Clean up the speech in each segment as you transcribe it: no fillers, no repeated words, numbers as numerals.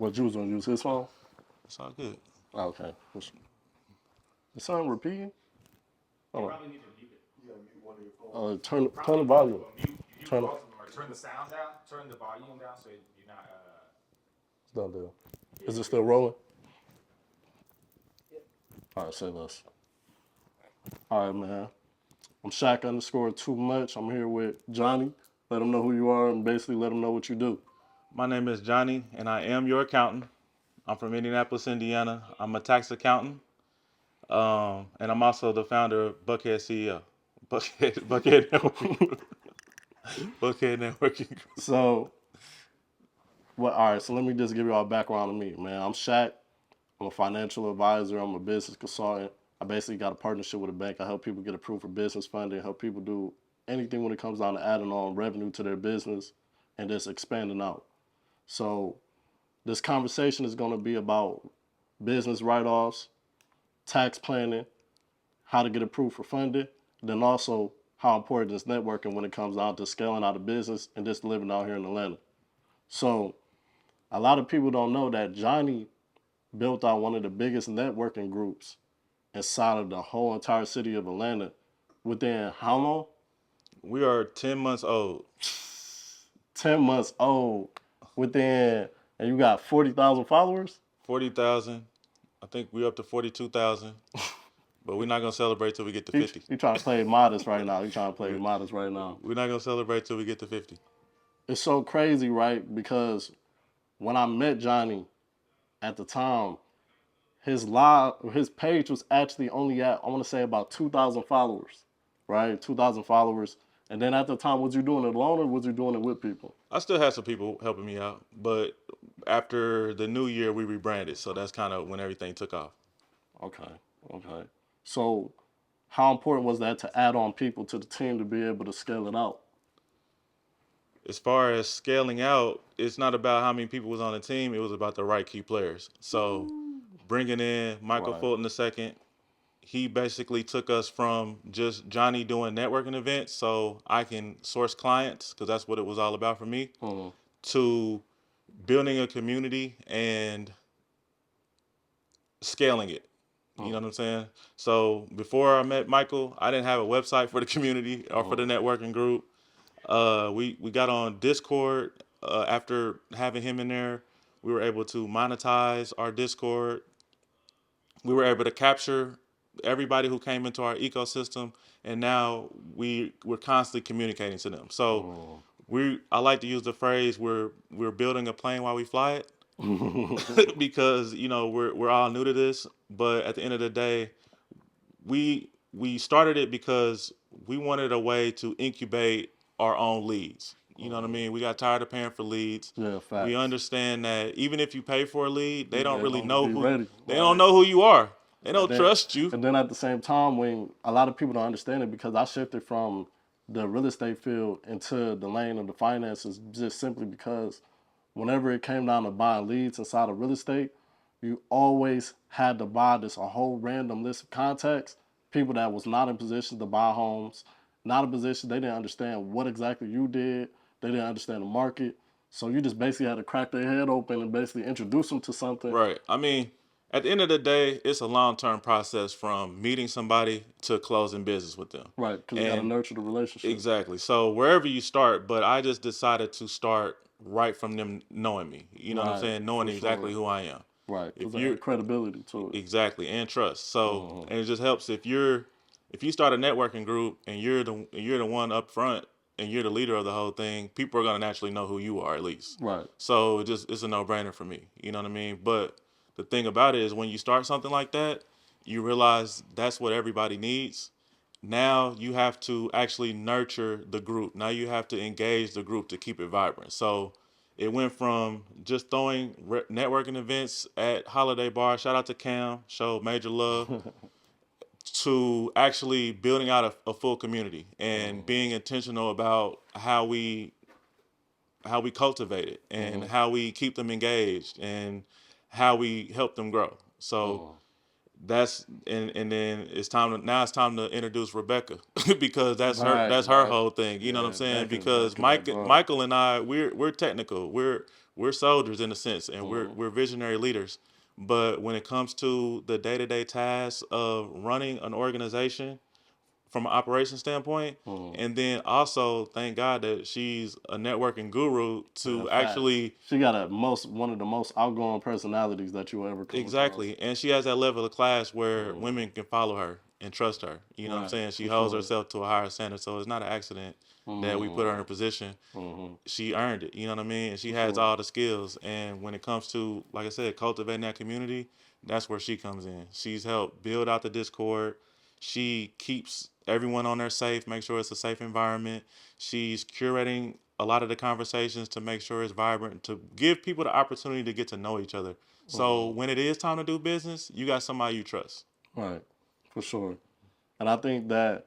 What you was gonna use his phone? It's all good. Oh, okay. Is something repeating? You Oh, probably need to mute it. You gotta mute one of your phones. turn the volume. Mute Turn it. both of them, or turn the sound down, turn the volume down, so you're not. It's done there. Is it still rolling? All right, say less. All right, man. I'm Shaq underscore too much. I'm here with Johnny. Let them know who you are and basically let them know what you do. My name is Johnny, and I am your accountant. I'm from Indianapolis, Indiana. I'm a tax accountant, and I'm also the founder of Buckhead CEO. Buckhead Networking Group. Buckhead Networking Group. So, all right, so let me just give you all background on me, man. I'm Shaq. I'm a financial advisor. I'm a business consultant. I basically got a partnership with a bank. I help people get approved for business funding, help people do anything when it comes down to adding on revenue to their business and just expanding out. So this conversation is going to be about business write-offs, tax planning, how to get approved for funding, then also how important is networking when it comes down to scaling out a business and just living out here in Atlanta. So a lot of people don't know that Johnny built out one of the biggest networking groups inside of the whole entire city of Atlanta within how long? We are 10 months old. 10 months old. And you got 40,000 followers? 40,000. I think we're up to 42,000. But we're not going to celebrate till we get to 50. You trying to play modest right now. We're not going to celebrate till we get to 50. It's so crazy, right? Because when I met Johnny at the time, his page was actually only at, I want to say, about 2,000 followers, right? 2,000 followers. And then at the time, was you doing it alone or was you doing it with people? I still had some people helping me out, but after the new year, we rebranded. So that's kind of when everything took off. Okay. So how important was that to add on people to the team to be able to scale it out? As far as scaling out, it's not about how many people was on the team. It was about the right key players. So bringing in Michael Fulton II, he basically took us from just Johnny doing networking events so I can source clients, because that's what it was all about for me, to building a community and scaling it. You know what I'm saying? So before I met Michael, I didn't have a website for the community or for the networking group. We got on Discord. After having him in there, we were able to monetize our Discord. We were able to capture everybody who came into our ecosystem, and now we're constantly communicating to them. So I like to use the phrase we're building a plane while we fly it. Because we're all new to this, but at the end of the day, we started it because we wanted a way to incubate our own leads. You know what I mean? We got tired of paying for leads. Yeah, facts. We understand that even if you pay for a lead, they don't really know who ready. They don't know who you are. They don't trust you. And then at the same time, when a lot of people don't understand it, because I shifted from the real estate field into the lane of the finances just simply because whenever it came down to buying leads inside of real estate, you always had to buy a whole random list of contacts, people that was not in position to buy homes, not in position, they didn't understand what exactly you did, they didn't understand the market. So you just basically had to crack their head open and basically introduce them to something. Right. I mean, at the end of the day, it's a long-term process from meeting somebody to closing business with them. Right, because you got to nurture the relationship. Exactly. So wherever you start, but I just decided to start right from them knowing me. You know what I'm saying? Knowing exactly who I am. Right, because there's credibility to it. Exactly, and trust. So, and it just helps if you start a networking group and you're the one up front and you're the leader of the whole thing, people are gonna naturally know who you are at least. Right. So it's a no-brainer for me. You know what I mean? But the thing about it is when you start something like that, you realize that's what everybody needs. Now you have to actually nurture the group. Now you have to engage the group to keep it vibrant. So it went from just throwing networking events at holiday bars, shout out to Cam, showed major love, to actually building out a full community and being intentional about how we cultivate it and how we keep them engaged and how we help them grow. So that's and then it's time to introduce Rebecca because that's her whole thing. You know what I'm saying? Because Michael and I we're technical. we're soldiers in a sense, and we're visionary leaders. But when it comes to the day-to-day tasks of running an organization from an operation standpoint, and then also thank God that she's a networking guru to actually She got one of the most outgoing personalities that you will ever come exactly, and she has that level of class where women can follow her and trust her. You know what I'm Right, saying? She for holds sure. herself to a higher standard, so it's not an accident that we put her in a position. She earned it. You know what I mean? And she has sure. all the skills. And when it comes to, like I said, cultivating that community, that's where she comes in. She's helped build out the Discord. She keeps everyone on there safe, make sure it's a safe environment. She's curating a lot of the conversations to make sure it's vibrant, to give people the opportunity to get to know each other. So when it is time to do business, you got somebody you trust. Right, for sure. And I think that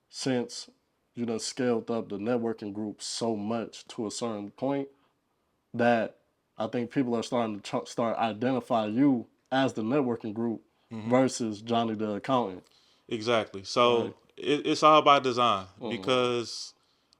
since you done scaled up the networking group so much to a certain point, that I think people are starting to start identify you as the networking group versus Johnny the accountant. Exactly. So Right. it's all by design because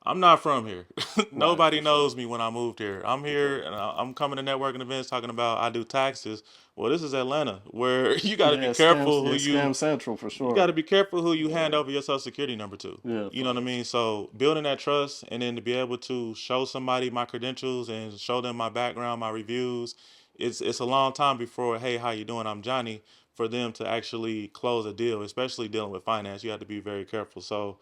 I'm not from here. Right, Nobody for sure. knows me when I moved here. I'm here and I'm coming to networking events talking about I do taxes. Well, this is Atlanta where you got to be careful who Scam Central for you got sure. to be careful who you hand over your social security number to. Yeah, You know what I mean? So building that trust and then to be able to show somebody my credentials and show them my background, my reviews, it's a long time before, hey, how you doing? I'm Johnny. For them to actually close a deal, especially dealing with finance, you have to be very careful. So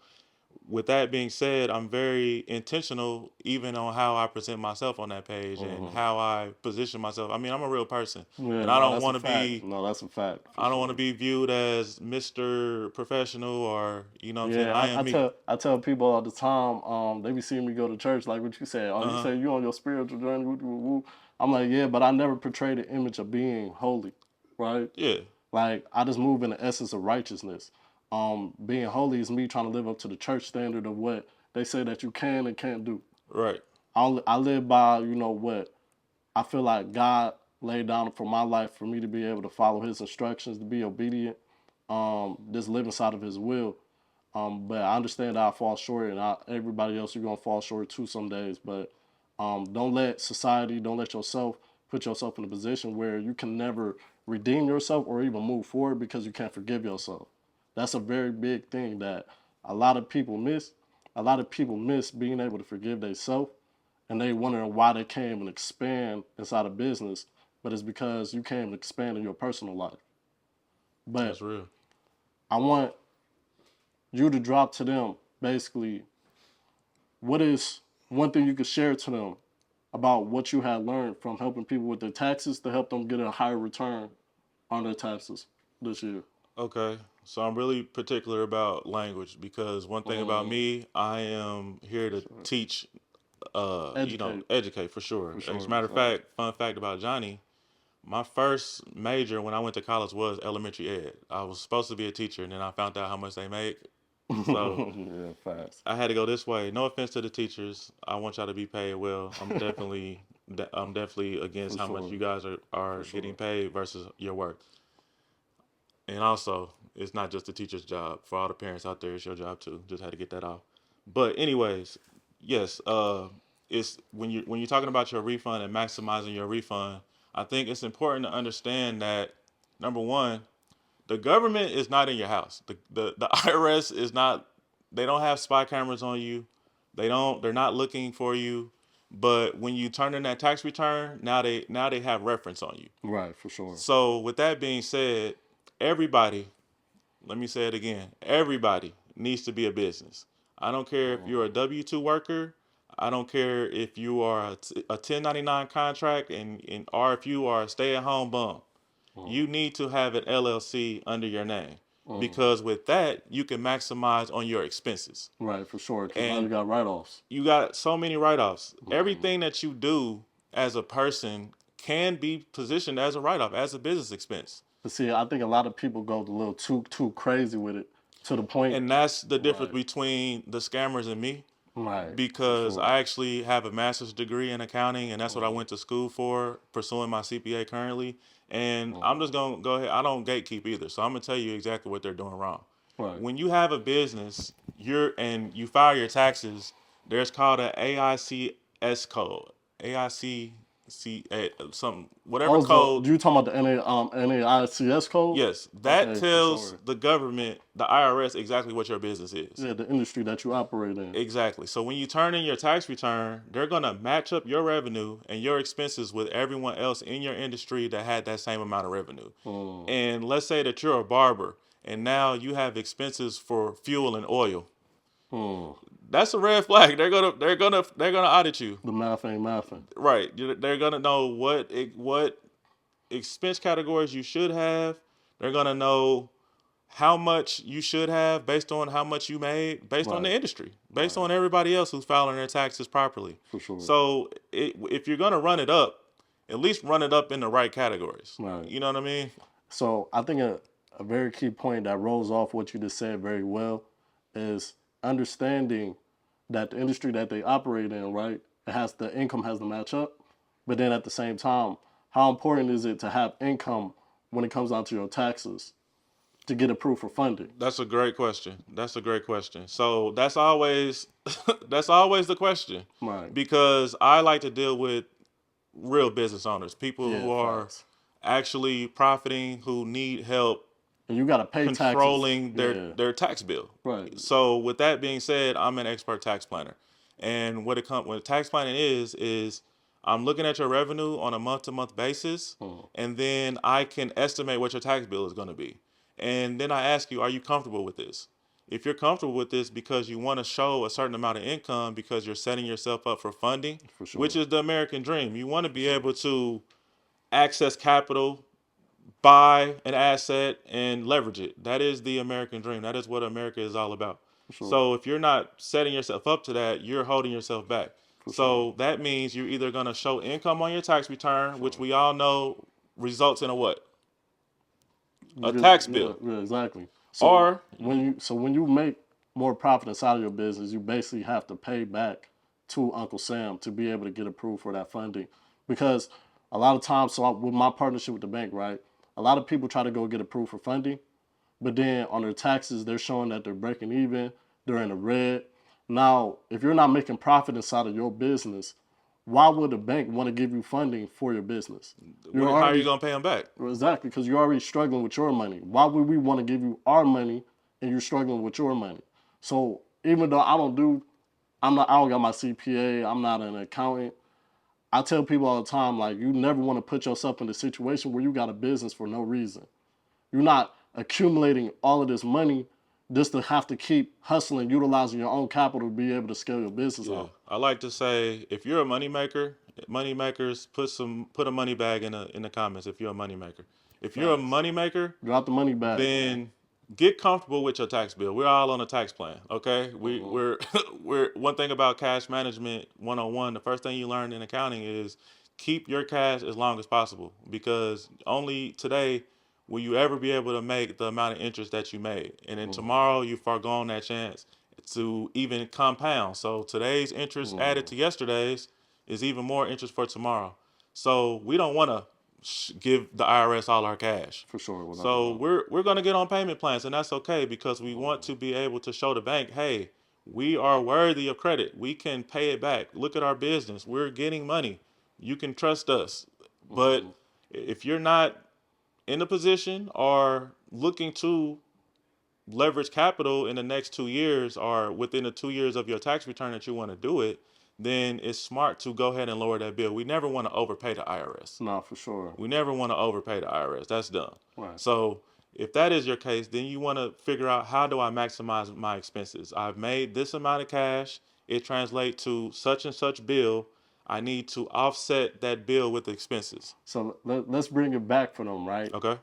with that being said, I'm very intentional even on how I present myself on that page and how I position myself. I mean, I'm a real person, Yeah, and I no, don't that's a want to fact. be No, that's a fact for I don't want to sure. be viewed as Mr. Professional or you know what I'm saying. Yeah, I am me. I tell people all the time, they be seeing me go to church, like what you said. Oh, you Uh huh. say you on your spiritual journey. Woo, woo, woo. I'm like, yeah, but I never portray the image of being holy, right? Yeah. Like I just move in the essence of righteousness. Being holy is me trying to live up to the church standard of what they say that you can and can't do. Right. I live by, what I feel like God laid down for my life for me to be able to follow His instructions, to be obedient, just live inside of His will. But I understand that I fall short, and everybody else you're gonna fall short too some days. But don't let society, don't let yourself put yourself in a position where you can never redeem yourself or even move forward because you can't forgive yourself. That's a very big thing that a lot of people miss. A lot of people miss being able to forgive themselves, and they wondering why they can't even expand inside a business. But it's because you can't expand in your personal life. That's But real. I want you to drop to them basically what is one thing you could share to them about what you had learned from helping people with their taxes to help them get a higher return on their taxes this year. Okay. So I'm really particular about language because one thing about me, I am here to teach Educate, educate for sure. for As a sure. matter of fact, fun fact about Johnny, my first major when I went to college was elementary ed. I was supposed to be a teacher, and then I found out how much they make. So Yeah, fast. I had to go this way. No offense to the teachers. I want y'all to be paid well. I'm definitely against For how much sure. you guys are For getting sure. paid versus your work. And also, it's not just the teacher's job. For all the parents out there, it's your job too. Just had to get that off. But anyways, yes, it's when you're talking about your refund and maximizing your refund, I think it's important to understand that number one, the government is not in your house. The IRS is not. They don't have spy cameras on you. They're not looking for you. But when you turn in that tax return, now they have reference on you. Right, for sure. So with that being said, everybody, let me say it again, everybody needs to be a business. I don't care if you're a W-2 worker. I don't care if you are a 1099 contract or if you are a stay-at-home bum. You need to have an LLC under your name because with that, you can maximize on your expenses. Right, for sure. Because now you And got write-offs. you got so many write-offs. Everything that you do as a person can be positioned as a write-off, as a business expense. But see, I think a lot of people go a little too crazy with it to the point. And that's the difference Right, between the scammers and me right, for because sure. I actually have a master's degree in accounting and that's what I went to school for, pursuing my CPA currently. And I'm just going to go ahead. I don't gatekeep either. So I'm going to tell you exactly what they're doing wrong. Right, When you have a business, you file your taxes, there's called an AICS code. AIC something, whatever Oh, code. you talking about the NAICS code? Yes, that Okay, for tells sure. the government, the IRS, exactly what your business is. Yeah, the industry that you operate in. Exactly. So when you turn in your tax return, they're going to match up your revenue and your expenses with everyone else in your industry that had that same amount of revenue. And let's say that you're a barber and now you have expenses for fuel and oil. That's a red flag. They're gonna audit you. The math ain't mathing. Right. They're gonna know what expense categories you should have. They're gonna know how much you should have based on how much you made, based on the Right. industry, based on everybody else who's filing their taxes properly. For sure. So if you're gonna run it up, at least run it up in the right categories. Right. You know what I mean? So I think a very key point that rolls off what you just said very well is understanding that the industry that they operate in, right, the income has to match up. But then at the same time, how important is it to have income when it comes down to your taxes to get approved for funding? That's a great question. So that's always that's always the question. Right. Because I like to deal with real business owners, people Yeah, who are facts. actually profiting, who need help And you got to pay controlling taxes. their tax bill. Right. So with that being said, I'm an expert tax planner. And what tax planning is I'm looking at your revenue on a month-to-month basis, and then I can estimate what your tax bill is going to be. And then I ask you, are you comfortable with this? If you're comfortable with this because you want to show a certain amount of income because you're setting yourself up for funding, For sure. which is the American dream. You want to be able to access capital, buy an asset, and leverage it. That is the American dream. That is what America is all about. Sure. So if you're not setting yourself up to that, you're holding yourself back. So that means you're either going to show income on your tax return, which we all know results in a what? A tax bill. Yeah, exactly. So Or when you make more profit inside of your business, you basically have to pay back to Uncle Sam to be able to get approved for that funding. Because a lot of times, with my partnership with the bank, right, a lot of people try to go get approved for funding, but then on their taxes, they're showing that they're breaking even, they're in the red. Now, if you're not making profit inside of your business, why would a bank want to give you funding for your business? how are you going to pay them back? Exactly, because you're already struggling with your money. Why would we want to give you our money and you're struggling with your money? So even though I don't got my CPA, I'm not an accountant, I tell people all the time, like, you never want to put yourself in a situation where you got a business for no reason. You're not accumulating all of this money just to have to keep hustling, utilizing your own capital to be able to scale your business up. I like to say, if you're a moneymakers, put a money bag in the comments. If you're a moneymaker, if you're a moneymaker, Drop the money back. then get comfortable with your tax bill. We're all on a tax plan, okay? We're one thing about cash management 101. The first thing you learn in accounting is keep your cash as long as possible, because only today will you ever be able to make the amount of interest that you made, and then tomorrow you forgone that chance to even compound. So today's interest added to yesterday's is even more interest for tomorrow. So we don't want to give the IRS all our cash. For sure. So we're going to get on payment plans, and that's okay, because we want to be able to show the bank, hey, we are worthy of credit. We can pay it back. Look at our business. We're getting money. You can trust us. But if you're not in a position or looking to leverage capital in the next 2 years, or within the 2 years of your tax return that you want to do it, then it's smart to go ahead and lower that bill. We never want to overpay the IRS. No, for sure. We never want to overpay the IRS. That's dumb. Right. So if that is your case, then you want to figure out, how do I maximize my expenses? I've made this amount of cash. It translates to such and such bill. I need to offset that bill with expenses. So let's bring it back for them, right? Okay.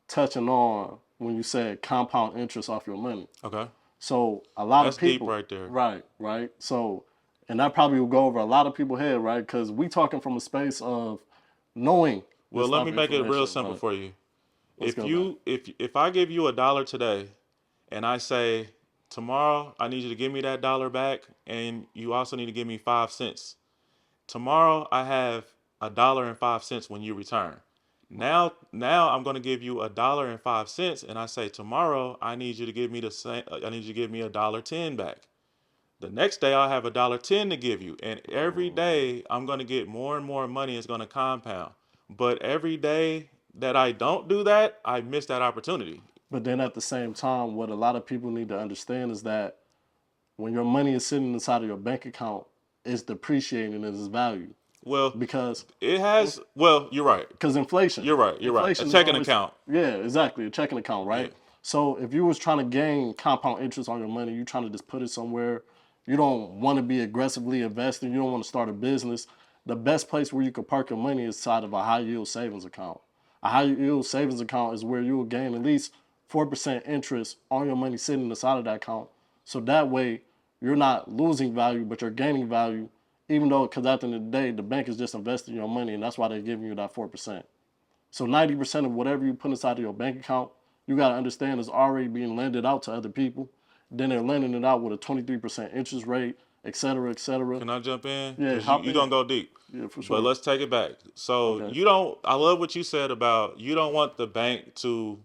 Touching on when you said compound interest off your money. Okay. So a lot That's of people, deep right there. Right. So, and that probably will go over a lot of people's head, right? Because we talking from a space of knowing. Well, let me make it real simple for you. If I give you $1 today, and I say, tomorrow I need you to give me that dollar back, and you also need to give me 5 cents. Tomorrow I have $1.05 when you return. Now I'm going to give you $1.05, and I say, tomorrow I need you to give me the same. I need you to give me $1.10 back. The next day I'll have $1.10 to give you. And every day I'm going to get more and more money. It's going to compound. But every day that I don't do that, I miss that opportunity. But then at the same time, what a lot of people need to understand is that when your money is sitting inside of your bank account, it's depreciating in its value. Well, Because it has, well, you're right. Because inflation. You're right. You're inflation right. A checking always, account. Yeah, exactly. A checking account, right? Yeah. So if you was trying to gain compound interest on your money, you trying to just put it somewhere. You don't want to be aggressively investing. You don't want to start a business. The best place where you can park your money is inside of a high yield savings account. A high yield savings account is where you will gain at least 4% interest on your money sitting inside of that account. So that way, you're not losing value, but you're gaining value. Even though, because at the end of the day, the bank is just investing your money, and that's why they're giving you that 4%. So 90% of whatever you put inside of your bank account, you got to understand is already being lended out to other people. Then they're lending it out with a 23% interest rate, et cetera, et cetera. Can I jump in? Yeah, Because hop you're in. going to go deep. Yeah, for sure. But let's take it back. So Okay. you don't, I love what you said about you don't want the bank to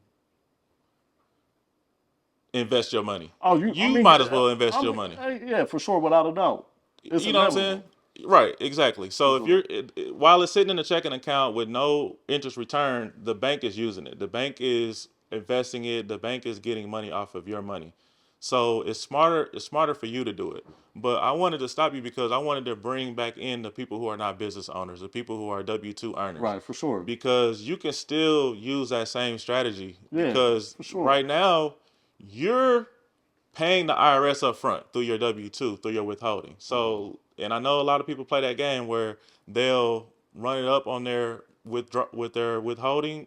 invest your money. Oh, you might as well invest your money. Yeah, for sure, without a doubt. It's You know what I'm inevitable. saying? Right, exactly. So if you're while it's sitting in a checking account with no interest return, the bank is using it. The bank is investing it. The bank is getting money off of your money. So it's smarter. It's smarter for you to do it. But I wanted to stop you because I wanted to bring back in the people who are not business owners, the people who are W-2 earners. Right, for sure. Because you can still use that same strategy. Yeah, because for sure. right now you're paying the IRS up front through your W-2, through your withholding. So, and I know a lot of people play that game where they'll run it up on their withholding,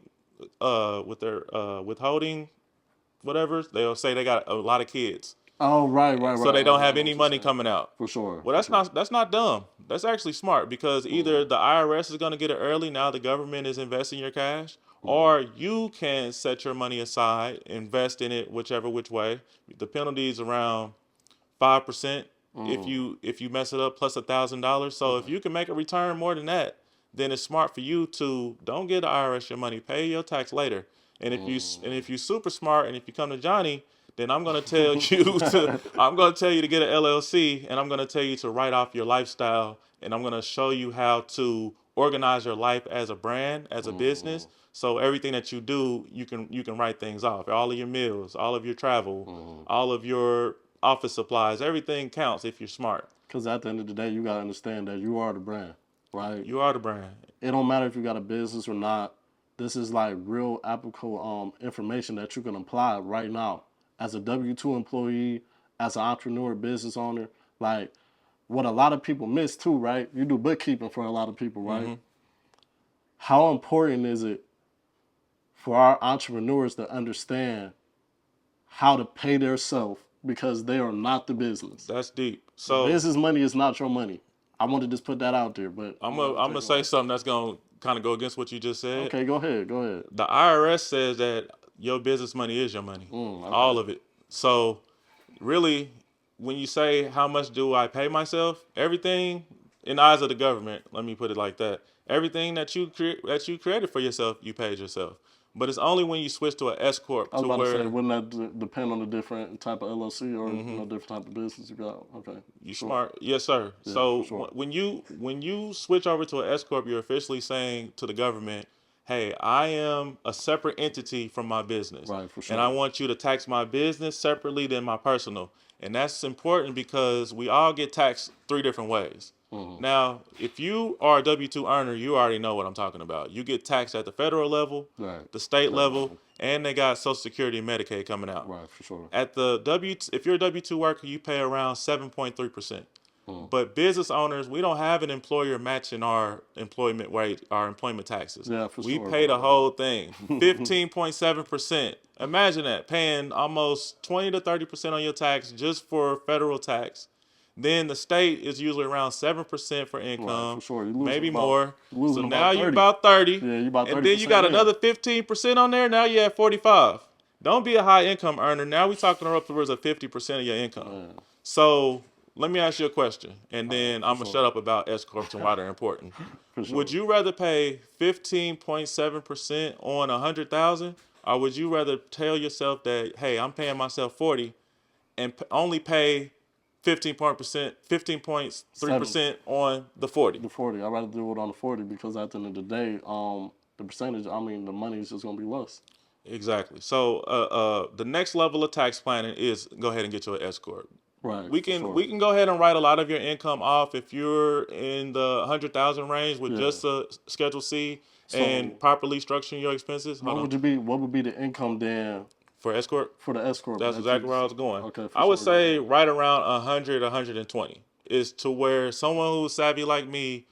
whatever. They'll say they got a lot of kids. Oh, right. So they don't have any money coming out. For sure. Well, that's not dumb. That's actually smart because either the IRS is going to get it early now the government is investing your cash, or you can set your money aside, invest in it which way. The penalty is around 5% if you mess it up plus $1,000. So if you can make a return more than that, then it's smart for you to don't give the IRS your money, pay your tax later. And if you super smart and if you come to Johnny, then I'm gonna tell you to get an LLC, and I'm gonna tell you to write off your lifestyle, and I'm gonna show you how to organize your life as a brand, as a business. So everything that you do, you can write things off. All of your meals, all of your travel, all of your office supplies, everything counts if you're smart. Because at the end of the day, you gotta understand that you are the brand, right? You are the brand. It don't matter if you got a business or not. This is like real applicable information that you can apply right now as a W-2 employee, as an entrepreneur, business owner. Like what a lot of people miss too, right? You do bookkeeping for a lot of people, right? How important is it for our entrepreneurs to understand how to pay their self because they are not the business? That's deep. So Business money is not your money. I want to just put that out there, but I'm gonna say something that's gonna kind of go against what you just said. Okay, go ahead. The IRS says that your business money is your money, Okay. all of it. So really, when you say how much do I pay myself, everything in the eyes of the government, let me put it like that, everything that you created for yourself, you paid yourself. But it's only when you switch to an S corp I was to about where to say, wouldn't that depend on the different type of LLC or different type of business you got? Okay. you Sure. smart, yes sir. Yeah, So for sure. when you switch over to an S corp, you're officially saying to the government, hey, I am a separate entity from my business. Right, for sure. And I want you to tax my business separately than my personal. And that's important because we all get taxed 3 different ways. Now, if you are a W-2 earner, you already know what I'm talking about. You get taxed at the federal level, Right. the state level, and they got Social Security and Medicaid coming out. Right, for sure. At the if you're a W-2 worker, you pay around 7.3%. But business owners, we don't have an employer matching our employment wage, our employment taxes. Yeah, for we sure. pay the whole thing, 15.7%. Imagine that, paying almost 20 to 30% on your tax just for federal tax. Then the state is usually around 7% for income, Right, for sure. maybe more. So about now you're 30. about 30. Yeah, you about 30%. And then you got in. another 15% on there. Now you're at 45. Don't be a high income earner. Now we're talking up towards a 50% of your income. Yeah. So let me ask you a question, and then I'm gonna sure. shut up about S corps and why they're important. For sure. Would you rather pay 15.7% on 100,000, or would you rather tell yourself that, hey, I'm paying myself 40, and only pay 15.3% on the 40. The 40. I'd rather do it on the 40 because at the end of the day, the percentage, the money is just gonna be less. Exactly. So the next level of tax planning is go ahead and get you an S corp. Right. We can go ahead and write a lot of your income off if you're in the 100,000 range with just a Schedule C and properly structuring your expenses. What would be the income then for S corp? For the S corp. That's exactly where I was going. Okay. I would say right around 100, 120 is to where someone who's savvy like me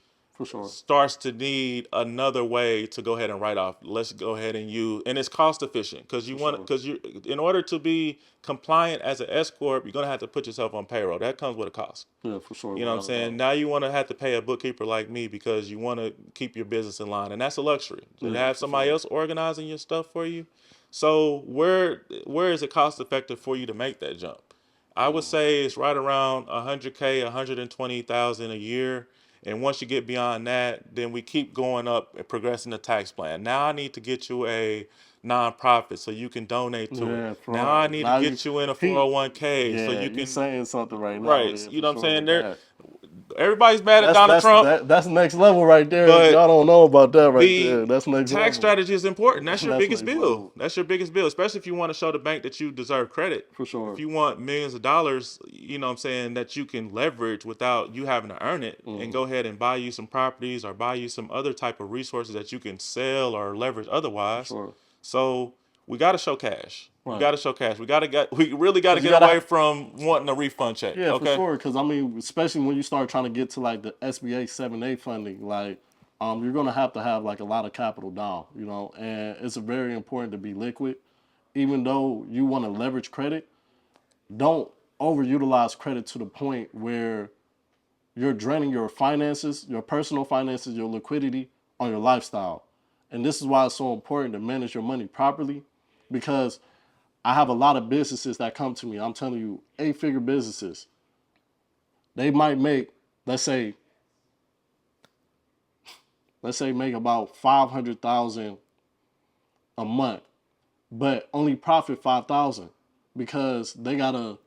starts to need another way to go ahead and write off. Let's go ahead and use, and it's cost efficient because in order to be compliant as an S corp, you're gonna have to put yourself on payroll. That comes with a cost. Yeah, for sure. You know what I'm saying? Now you want to have to pay a bookkeeper like me because you want to keep your business in line, and that's a luxury. To have somebody else organizing your stuff for you. So where is it cost effective for you to make that jump? I would say it's right around 100K, 120,000 a year. And once you get beyond that, then we keep going up and progressing the tax plan. Now I need to get you a nonprofit so you can donate to it. Now I need to get you in a 401k so you can. You're saying something right now. Right. You know what I'm saying? Everybody's mad at Donald Trump. That's next level right there. Y'all don't know about that right there. That's next level. Tax strategy is important. That's your biggest bill. That's your biggest bill, especially if you want to show the bank that you deserve credit. For sure. If you want millions of dollars, you know what I'm saying, that you can leverage without you having to earn it and go ahead and buy you some properties or buy you some other type of resources that you can sell or leverage otherwise. Sure. So we got to show cash. Right. We got to show cash. We really got to get away from wanting a refund check. Yeah, for sure. Because especially when you start trying to get to like the SBA 7A funding, like you're gonna have to have like a lot of capital down, and it's very important to be liquid. Even though you want to leverage credit, don't overutilize credit to the point where you're draining your finances, your personal finances, your liquidity on your lifestyle. And this is why it's so important to manage your money properly, because I have a lot of businesses that come to me. I'm telling you, 8-figure businesses. They might make, let's say make about $500,000 a month, but only profit $5,000 because they got a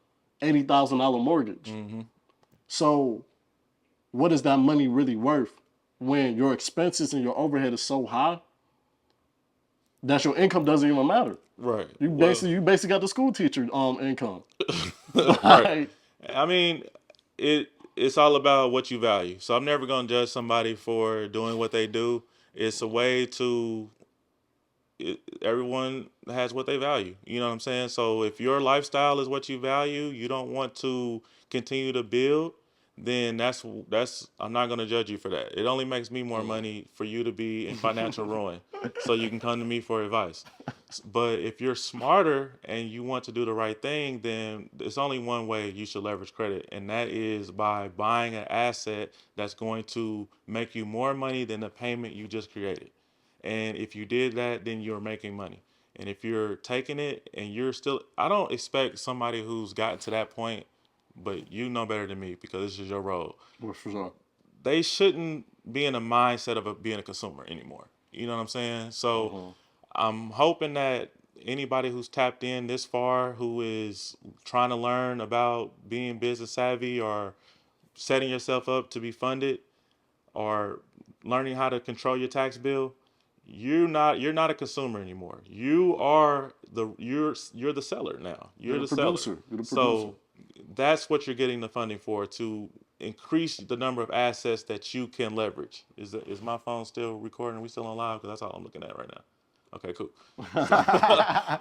$80,000 mortgage. Mm-hmm. So what is that money really worth when your expenses and your overhead is so high that your income doesn't even matter? Right. You basically got the school teacher income. Right. I mean, it's all about what you value. So I'm never gonna judge somebody for doing what they do. It's a way to. Everyone has what they value. You know what I'm saying? So if your lifestyle is what you value, you don't want to continue to build, then that's I'm not going to judge you for that. It only makes me more money for you to be in financial ruin so you can come to me for advice. But if you're smarter and you want to do the right thing, then there's only one way you should leverage credit, and that is by buying an asset that's going to make you more money than the payment you just created. And if you did that, then you're making money. And if you're taking it and you're still, I don't expect somebody who's gotten to that point, but you know better than me because this is your role. For sure. They shouldn't be in a mindset of being a consumer anymore. You know what I'm saying? So I'm hoping that anybody who's tapped in this far, who is trying to learn about being business savvy or setting yourself up to be funded or learning how to control your tax bill, you're not a consumer anymore. You're the seller now. You're the producer. Seller. You're the producer. So that's what you're getting the funding for, to increase the number of assets that you can leverage. Is my phone still recording? Are we still on live? Because that's all I'm looking at right now. Okay, cool. I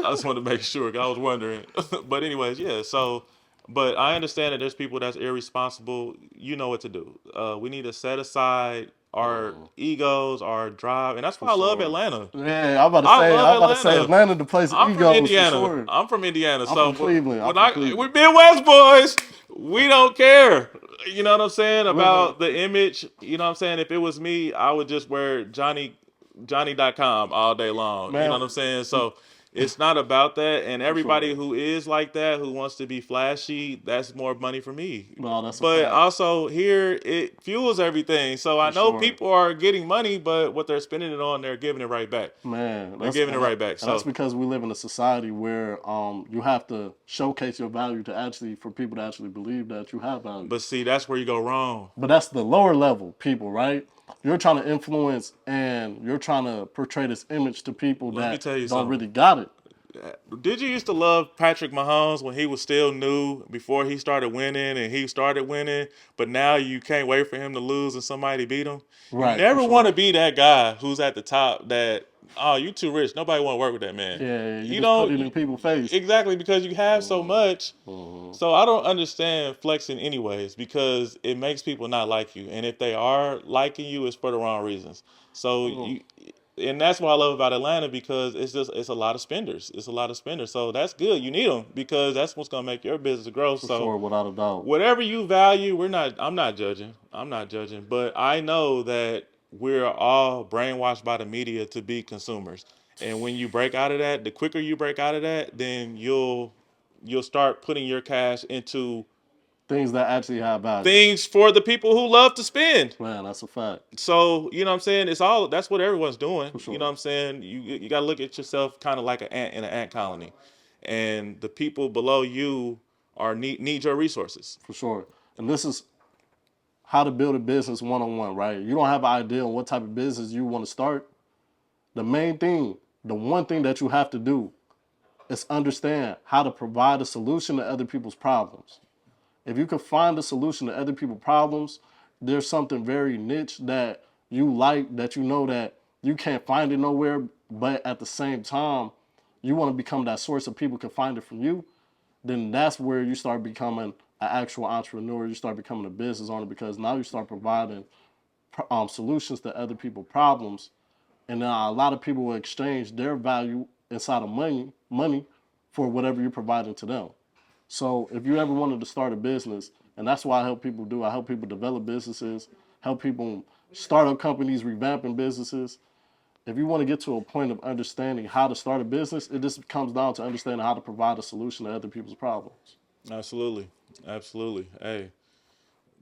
just wanted to make sure. I was wondering. But anyways, yeah. So, but I understand that there's people that's irresponsible. You know what to do. We need to set aside our egos, our drive, and that's why I love Atlanta. Yeah, I'm about to say Atlanta, the place of egos. I'm from Indiana. For sure. I'm from Indiana. I'm from Cleveland. We're Midwest boys. We don't care. You know what I'm saying about the image. You know what I'm saying. If it was me, I would just wear Johnny.com all day long. Man. You know what I'm saying. So It's not about that. And everybody sure. who is like that, who wants to be flashy, that's more money for me. No, that's a But fact. also here, it fuels everything. So I For know sure. people are getting money, but what they're spending it on, they're giving it right back. Man, They're giving it right back. and that's So, because we live in a society where you have to showcase your value to actually for people to actually believe that you have value. but see, that's where you go wrong. But that's the lower level people, right? You're trying to influence and you're trying to portray this image to people Let me that tell you don't something. really got it. Did you used to love Patrick Mahomes when he was still new before he started winning and he started winning, but now you can't wait for him to lose and somebody beat him? You Right, for never want sure. to be that guy who's at the top that, oh, you too rich. Nobody want to work with that man. Yeah, you You just put don't it in people's face. exactly because you have so much. Mhm. So I don't understand flexing anyways because it makes people not like you. And if they are liking you, it's for the wrong reasons. So Mhm. you and that's what I love about Atlanta because it's a lot of spenders. It's a lot of spenders. So that's good. You need them because that's what's gonna make your business grow. For So sure, without a doubt. whatever you value, I'm not judging. I'm not judging. But I know that we're all brainwashed by the media to be consumers. And when you break out of that, the quicker you break out of that, then you'll start putting your cash into Things that actually have value. things for the people who love to spend. Man, that's a fact. So, you know what I'm saying? It's all that's what everyone's doing. For You know sure. what I'm saying? You got to look at yourself kind of like an ant in an ant colony. And the people below you are need your resources. For sure. And this is how to build a business one-on-one, right? You don't have an idea on what type of business you want to start. The main thing, the one thing that you have to do is understand how to provide a solution to other people's problems. If you can find a solution to other people's problems, there's something very niche that you like, that you know that you can't find it nowhere, but at the same time, you want to become that source of people can find it from you, then that's where you start becoming an actual entrepreneur. You start becoming a business owner because now you start providing solutions to other people's problems, and a lot of people will exchange their value inside of money for whatever you're providing to them. So if you ever wanted to start a business, and that's what I help people do, I help people develop businesses, help people start up companies, revamping businesses. If you want to get to a point of understanding how to start a business, it just comes down to understanding how to provide a solution to other people's problems. Absolutely. Absolutely. Hey,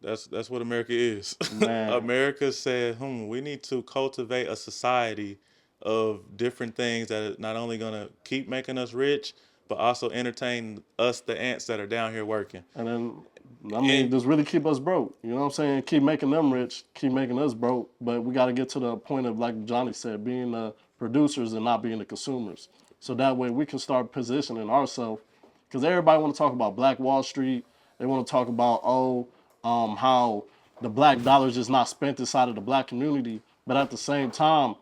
that's what America is. Man, America said, we need to cultivate a society of different things that are not only gonna keep making us rich, but also entertain us, the ants that are down here working. and then, I And mean, just really keep us broke. You know what I'm saying? Keep making them rich, keep making us broke. But we got to get to the point of, like Johnny said, being the producers and not being the consumers. So that way we can start positioning ourselves. Because everybody want to talk about Black Wall Street. They want to talk about, how the black dollar is just not spent inside of the black community. But at the same time,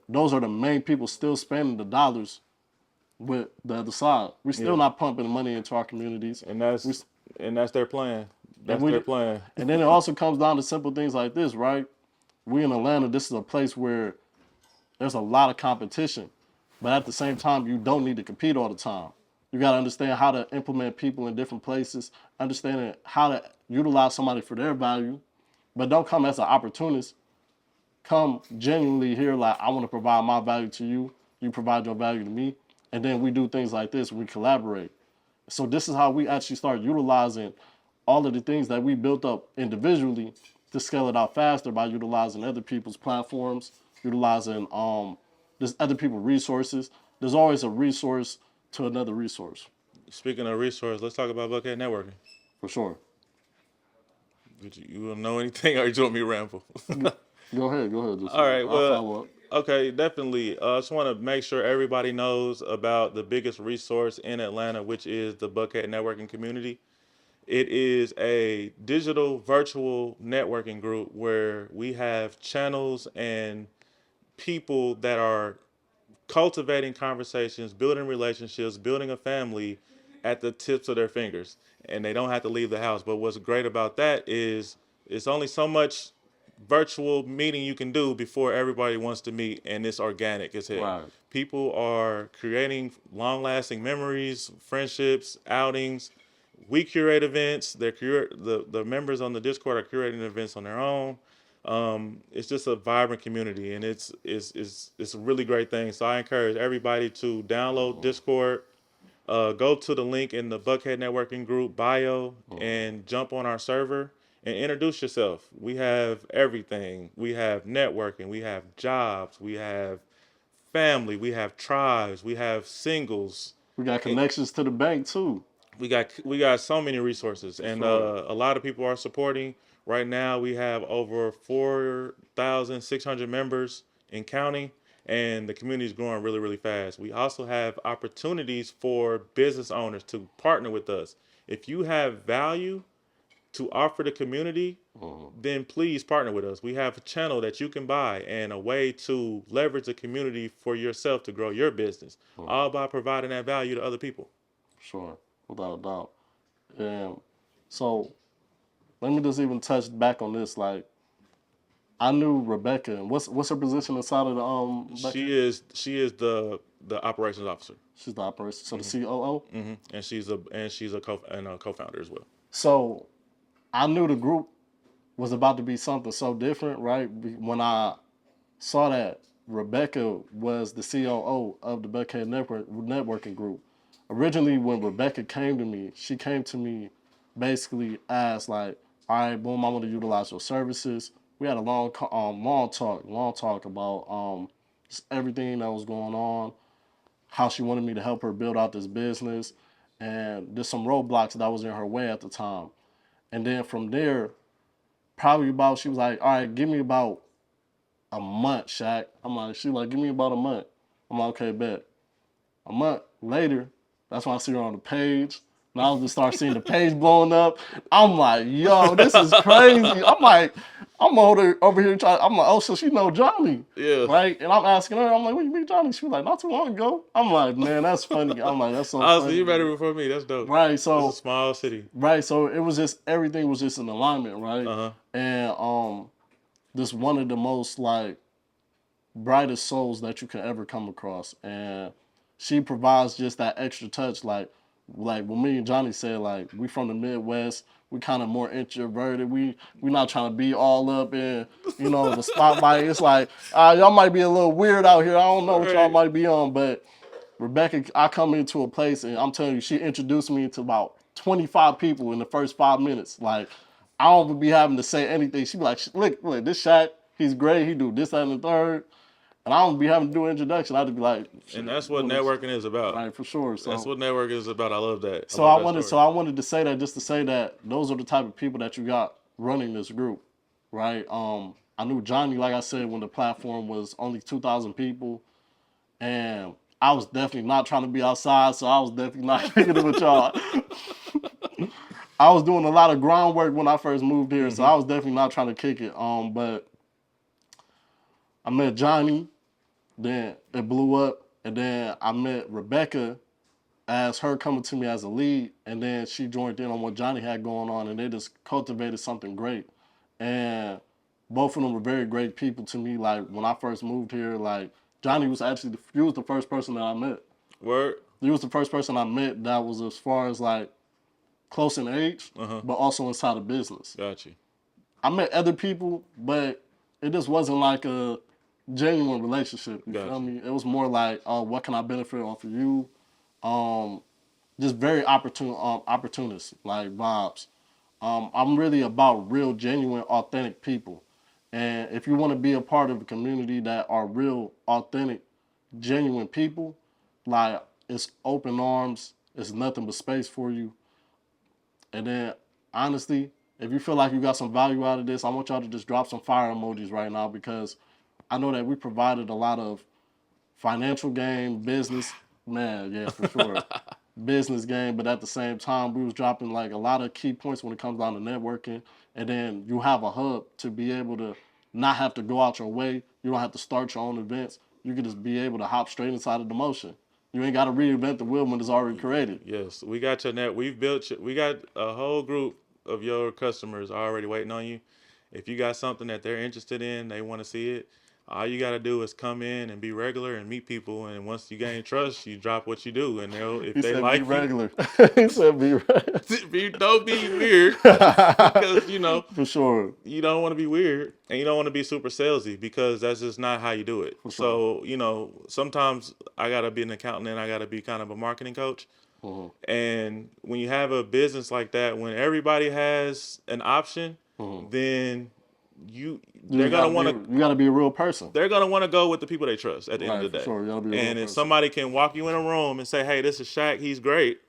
those are the main people still spending the dollars with the other side. We're still yeah, not pumping money into our communities. and We, that's their plan. and That's their we plan. and then it also comes down to simple things like this, right? We in Atlanta, this is a place where there's a lot of competition, but at the same time, you don't need to compete all the time. You got to understand how to implement people in different places, understanding how to utilize somebody for their value, but don't come as an opportunist. Come genuinely here, like, I want to provide my value to you, you provide your value to me, and then we do things like this, we collaborate. So this is how we actually start utilizing all of the things that we built up individually to scale it out faster by utilizing other people's platforms, utilizing just other people's resources. There's always a resource to another resource, Speaking of resource, let's talk about Buckhead Networking. for sure. Did you know anything, or you want me to ramble? Go ahead. Just, All right. I'll Well, follow up. okay, definitely. I just want to make sure everybody knows about the biggest resource in Atlanta, which is the Buckhead Networking Community. It is a digital virtual networking group where we have channels and people that are cultivating conversations, building relationships, building a family at the tips of their fingers. And they don't have to leave the house. But what's great about that is it's only so much virtual meeting you can do before everybody wants to meet, and it's organic as heck. Right. People are creating long lasting memories, friendships, outings. We curate events. The members on the Discord are curating events on their own. It's just a vibrant community, and it's a really great thing. So I encourage everybody to download Discord, go to the link in the Buckhead Networking Group bio, and jump on our server and introduce yourself. We have everything. We have networking. We have jobs. We have family. We have tribes. We have singles. We got connections to the bank too. We got so many resources, and Sure. a lot of people are supporting. Right now, we have over 4,600 members in county, and the community is growing really, really fast. We also have opportunities for business owners to partner with us. If you have value to offer the community, then please partner with us. We have a channel that you can buy and a way to leverage the community for yourself to grow your business, all by providing that value to other people. Sure, without a doubt. And so let me just even touch back on this. Like, I knew Rebecca. And what's her position inside of the Rebecca? She is the operations officer. She's the operation, so the COO. And she's a co-founder as well. So I knew the group was about to be something so different, right? When I saw that Rebecca was the COO of the Buckhead Networking Group. Originally, when Rebecca came to me, she came to me basically as like, all right, boom, I want to utilize your services. We had a long talk about just everything that was going on, how she wanted me to help her build out this business, and there's some roadblocks that was in her way at the time. And then from there, she was like, all right, give me about a month, Shaq. She like, give me about a month. I'm like, okay, bet. A month later, that's when I see her on the page. And I just start seeing the page blowing up. I'm like, yo, this is crazy. I'm over here trying. I'm like, oh, so she know Johnny, Yeah. right? And I'm asking her, I'm like, when you meet Johnny? She was like, not too long ago. I'm like, man, that's funny. I'm like, that's so Oh, so funny. you better before me. That's dope. Right, It's so a small city. right, so it was just everything was just in alignment, right? And this one of the most like brightest souls that you can ever come across, and she provides just that extra touch. Like when me and Johnny said, like we from the Midwest, we kind of more introverted. We not trying to be all up in the spotlight. It's like y'all might be a little weird out here. I don't know what y'all Right. might be on, but Rebecca, I come into a place and I'm telling you, she introduced me to about 25 people in the first 5 minutes. Like, I don't be having to say anything. She be like, look, this Shaq, he's great. He do this, that, and the third. And I don't be having to do an introduction. I just be like, And that's what networking is about. right, for sure. So That's what networking is about. I love that. so I wanted to say that just to say that those are the type of people that you got running this group, right? I knew Johnny, like I said, when the platform was only 2,000 people, and I was definitely not trying to be outside, so I was definitely not kicking it with y'all. I was doing a lot of groundwork when I first moved here, so I was definitely not trying to kick it. But I met Johnny, then it blew up, and then I met Rebecca as her coming to me as a lead, and then she joined in on what Johnny had going on, and they just cultivated something great. And both of them were very great people to me. Like when I first moved here, like Johnny was actually he was the first person that I met. Word. He was the first person I met that was as far as like close in age, but also inside of business. Got you. I met other people, but it just wasn't like a genuine relationship. You feel me? It was more like, oh, what can I benefit off of you? Just very opportunist like vibes. I'm really about real, genuine, authentic people. And if you want to be a part of a community that are real, authentic, genuine people, like it's open arms, it's nothing but space for you. And then, honestly, if you feel like you got some value out of this, I want y'all to just drop some fire emojis right now because I know that we provided a lot of financial gain, business, man, yeah, for sure. Business game, but at the same time, we was dropping like a lot of key points when it comes down to networking. And then you have a hub to be able to not have to go out your way. You don't have to start your own events. You can just be able to hop straight inside of the motion. You ain't got to reinvent the wheel when it's already created. Yes, we got your net. We got a whole group of your customers already waiting on you. If you got something that they're interested in, they want to see it, All you gotta do is come in and be regular and meet people, and once you gain trust, you drop what you do, and if He they said be like you, regular. He said be regular. don't be weird because For sure. you don't want to be weird and you don't want to be super salesy because that's just not how you do it. For sure. So sometimes I gotta be an accountant and I gotta be kind of a marketing coach. Mhm. And when you have a business like that, when everybody has an option, Mhm. then You gotta be a real person. they're gonna want to go with the people they trust at the end Right, of the for day. sure. You gotta be a real And if person. somebody can walk you in a room and say, "Hey, this is Shaq, he's great,"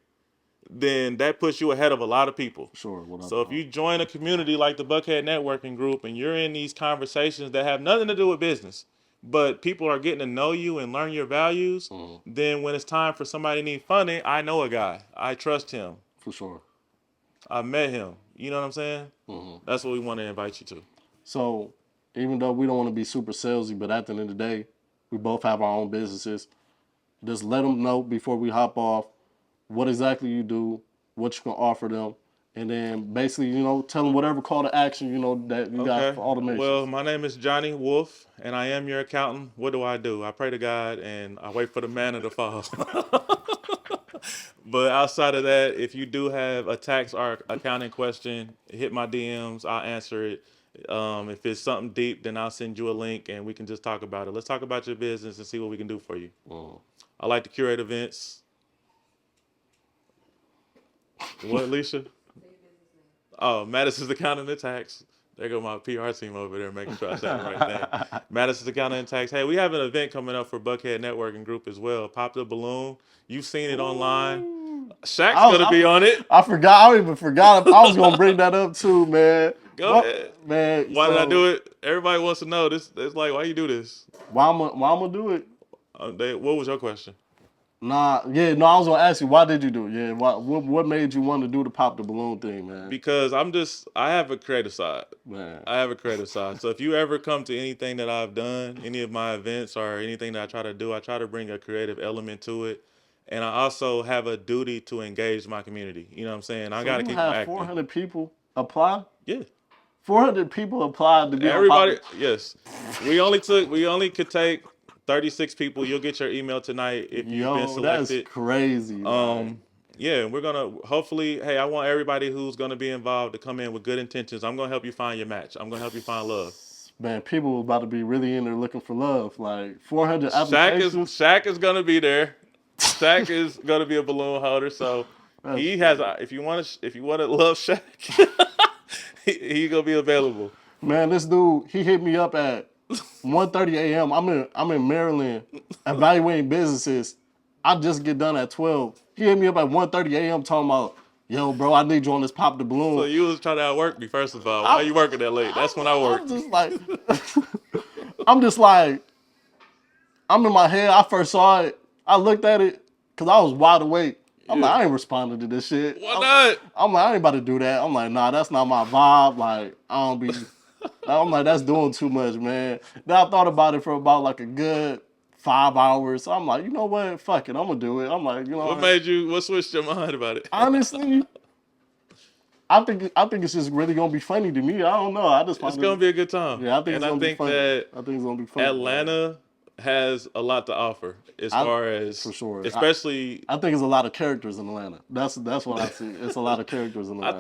then that puts you ahead of a lot of people. For sure. Without So if doubt. you join a community like the Buckhead Networking Group and you're in these conversations that have nothing to do with business, but people are getting to know you and learn your values, Mhm. then when it's time for somebody to need funding, I know a guy. I trust him. For sure. I met him. You know what I'm saying? Mhm. That's what we want to invite you to. So, even though we don't want to be super salesy, but at the end of the day, we both have our own businesses. Just let them know before we hop off what exactly you do, what you can offer them, and then basically, tell them whatever call to action, that you got Okay. for automations. Well, my name is Johnny Wolf, and I am your accountant. What do? I pray to God, and I wait for the manna to fall. But outside of that, if you do have a tax or accounting question, hit my DMs. I'll answer it. If it's something deep, then I'll send you a link, and we can just talk about it. Let's talk about your business and see what we can do for you. Mm. I like to curate events. What, Alicia? Oh, Madison's Accounting and Tax. There go my PR team over there making sure I say the right thing. Madison's Accounting and Tax. Hey, we have an event coming up for Buckhead Networking Group as well. Pop the balloon. You've seen it online. Shaq's going to be on it. I forgot. I even forgot. I was gonna bring that up too, man. Go ahead. Man. Why did I do it? Everybody wants to know. This. It's like, why you do this? Why I'm gonna do it? What was your question? Nah, yeah, no. I was gonna ask you, why did you do it? Yeah, what made you want to do the pop the balloon thing, man? Because I have a creative side. Man. I have a creative side. So if you ever come to anything that I've done, any of my events or anything that I try to do, I try to bring a creative element to it. And I also have a duty to engage my community. You know what I'm saying? I So got to you keep them have active. 400 people apply? Yeah. 400 people applied to be Everybody, on pop. yes. We only could take 36 people. You'll get your email tonight if you've been Yo, that's selected. crazy. Like. Yeah, we're gonna hopefully. Hey, I want everybody who's gonna be involved to come in with good intentions. I'm gonna help you find your match. I'm gonna help you find love. Man, people about to be really in there looking for love. Like 400 applications. Shaq is gonna be there. Shaq is gonna be a balloon holder. So he has. If you want to love Shaq, he gonna be available. Man, this dude, he hit me up at 1:30 a.m. I'm in Maryland evaluating businesses. I just get done at 12. He hit me up at 1:30 a.m. talking about, yo, bro, I need you on this pop the balloon. So you was trying to outwork me, first of all. Why you working that late? That's when I work. I'm just like, I'm in my head. I first saw it. I looked at it because I was wide awake. I'm like, I ain't responding to this shit. Why not? I'm like, I ain't about to do that. I'm like, nah, that's not my vibe. Like, I don't be. I'm like, that's doing too much, man. Then I thought about it for about like a good 5 hours. So I'm like, you know what? Fuck it. I'm going to do it. I'm like, What switched your mind about it? Honestly, I think it's just really going to be funny to me. I don't know. I just It's going to be a good time. Yeah, I think and it's going to be funny. that I think it's going to be funny. Atlanta has a lot to offer far as, for sure. Especially, I think there's a lot of characters in Atlanta. That's what I see. It's a lot of characters in Atlanta.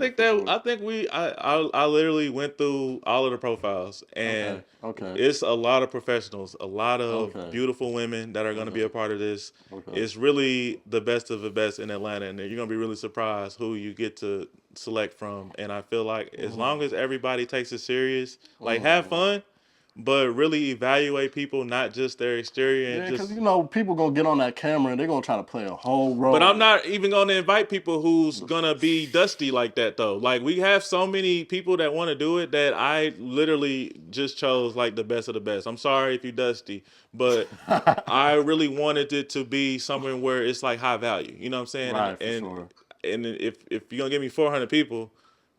I literally went through all of the profiles, and it's a lot of professionals, a lot of beautiful women that are going to be a part of this. It's really the best of the best in Atlanta, and you're going to be really surprised who you get to select from. And I feel like as long as everybody takes it serious, like have fun, but really evaluate people, not just their exterior. Yeah, because people gonna get on that camera and they're gonna try to play a whole role. But I'm not even gonna invite people who's gonna be dusty like that though. Like we have so many people that want to do it that I literally just chose like the best of the best. I'm sorry if you're dusty, but I really wanted it to be somewhere where it's like high value. You know what I'm saying? Right, for sure. And if you're gonna give me 400 people,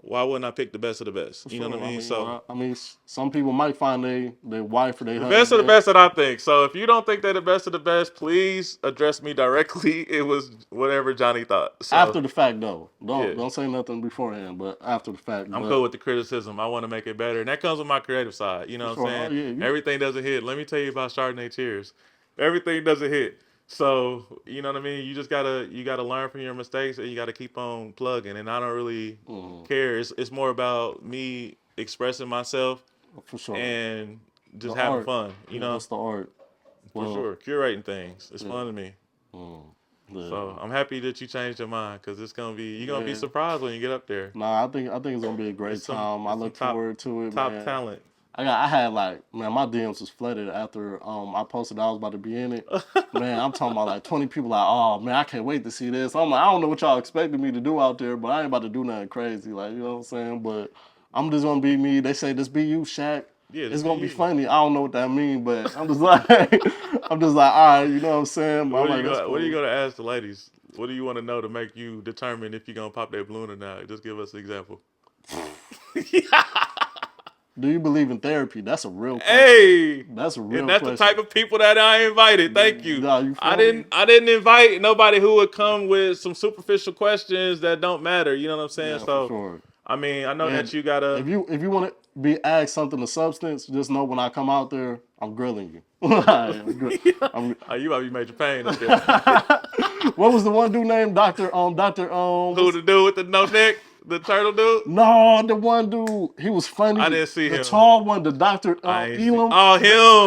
why wouldn't I pick the best of the best? You know what I mean? So I mean, some people might find their wife or their the husband. best of the best that I think. So if you don't think they're the best of the best, please address me directly. It was whatever Johnny thought. So After the fact, though, Yeah. don't say nothing beforehand, but after the fact. I'm but, cool with the criticism. I want to make it better. And that comes with my creative side. You know what I'm saying? Oh, yeah, Everything doesn't hit. Let me tell you about Chardonnay Tears. Everything doesn't hit. So, you know what I mean? You just gotta learn from your mistakes and you gotta keep on plugging. And I don't really care. It's more about me expressing myself for sure. and just The having art. fun. You know? It's the art. For sure. Curating things. It's Yeah. fun to me. Yeah. So I'm happy that you changed your mind because it's gonna be you're gonna be surprised when you get up there. Nah, I think it's gonna be a great time. I look forward to it. Top man. talent. I had like, man, my DMs was flooded after I posted I was about to be in it. Man, I'm talking about like 20 people like, oh man, I can't wait to see this. I'm like, I don't know what y'all expected me to do out there, but I ain't about to do nothing crazy, like, you know what I'm saying? But I'm just gonna be me. They say this be you, Shaq. Yeah, It's gonna be you. funny. I don't know what that means, but I'm just like I'm just like, all right, you know what I'm saying? But What I'm like, are you gonna ask the ladies? What do you want to know to make you determine if you're gonna pop that balloon or not? Just give us an example. Do you believe in therapy? That's a real question. Hey, That's a real and that's question. the type of people that I invited. Thank you. Nah, you I feel me? didn't invite nobody who would come with some superficial questions that don't matter. You know what I'm saying? Yeah, So, for sure. I mean, I know And that you gotta. if you want to be asked something of substance, just know when I come out there, I'm grilling you. I'm Oh, you might be Major Pain up there. what was the one dude named Doctor Who the dude with the no neck? The turtle dude? No, the one dude, he was funny. I didn't see the him. The tall one, the Doctor I ain't see. Elam. Oh,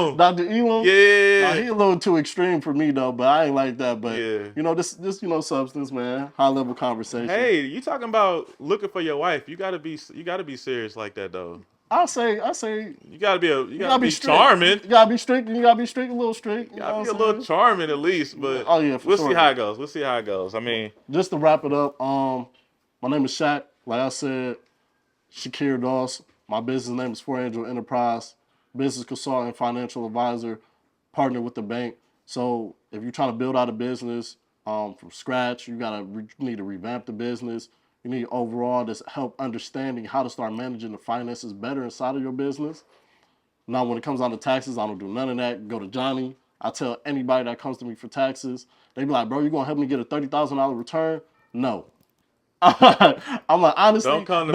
him. Dr. Elam. Yeah. He a little too extreme for me though, but I ain't like that. But Yeah. you know, this substance, man, high level conversation. Hey, you talking about looking for your wife? You gotta be serious like that though. I say You gotta be strict. charming. You gotta be strict, and you gotta be strict, a little strict. You gotta be a little charming at least, but oh yeah, for we'll sure. see how it goes. We'll see how it goes. I mean, just to wrap it up, my name is Shaq. Like I said, Shakir Doss. My business name is 4Angel Enterprise. Business consultant, financial advisor, partner with the bank. So if you're trying to build out a business from scratch, you need to revamp the business. You need overall this help understanding how to start managing the finances better inside of your business. Now, when it comes down to taxes, I don't do none of that. Go to Johnny. I tell anybody that comes to me for taxes, they be like, bro, you gonna help me get a $30,000 return? No. I'm like, honestly, don't come to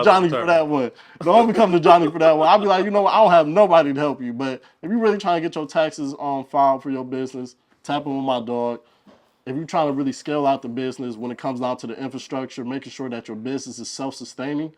Johnny for that one. Don't come to Johnny for that one. I'll be like, you know what, I don't have nobody to help you. But if you're really trying to get your taxes on file for your business, tap in with my dog. If you're trying to really scale out the business when it comes down to the infrastructure, making sure that your business is self-sustaining,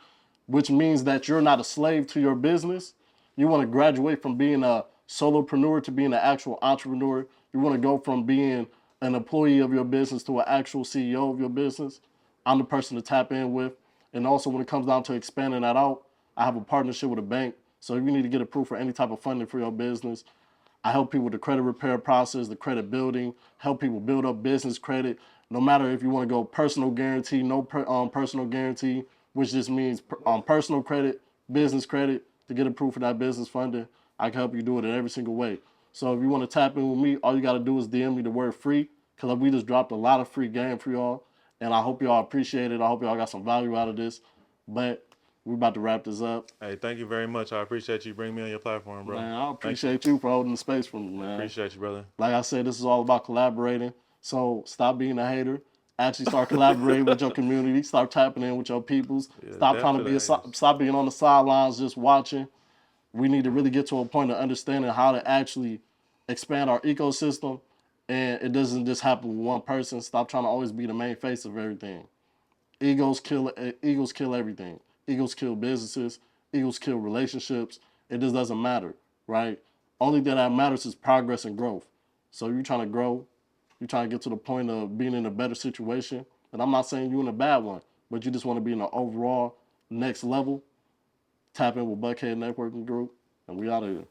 which means that you're not a slave to your business. You want to graduate from being a solopreneur to being an actual entrepreneur. You want to go from being an employee of your business to an actual CEO of your business. I'm the person to tap in with. And also when it comes down to expanding that out, I have a partnership with a bank. So if you need to get approved for any type of funding for your business, I help people with the credit repair process, the credit building, help people build up business credit. No matter if you want to go personal guarantee, personal guarantee, which just means personal credit, business credit to get approved for that business funding. I can help you do it in every single way. So if you want to tap in with me, all you got to do is DM me the word free because we just dropped a lot of free game for y'all. And I hope y'all appreciate it. I hope y'all got some value out of this. But we're about to wrap this up. Hey, thank you very much. I appreciate you bringing me on your platform, bro. Man, I appreciate you for holding the space for me, man. Appreciate you, brother. Like I said, this is all about collaborating. So stop being a hater. Actually start collaborating with your community. Start tapping in with your peoples. Yeah, Stop trying to stop being on the sidelines just watching. We need to really get to a point of understanding how to actually expand our ecosystem. And it doesn't just happen with one person. Stop trying to always be the main face of everything. Egos kill everything. Egos kill businesses. Egos kill relationships. It just doesn't matter, right? Only thing that matters is progress and growth. So you're trying to grow. You're trying to get to the point of being in a better situation. And I'm not saying you're in a bad one, but you just want to be in an overall next level. Tap in with Buckhead Networking Group, and we out of here.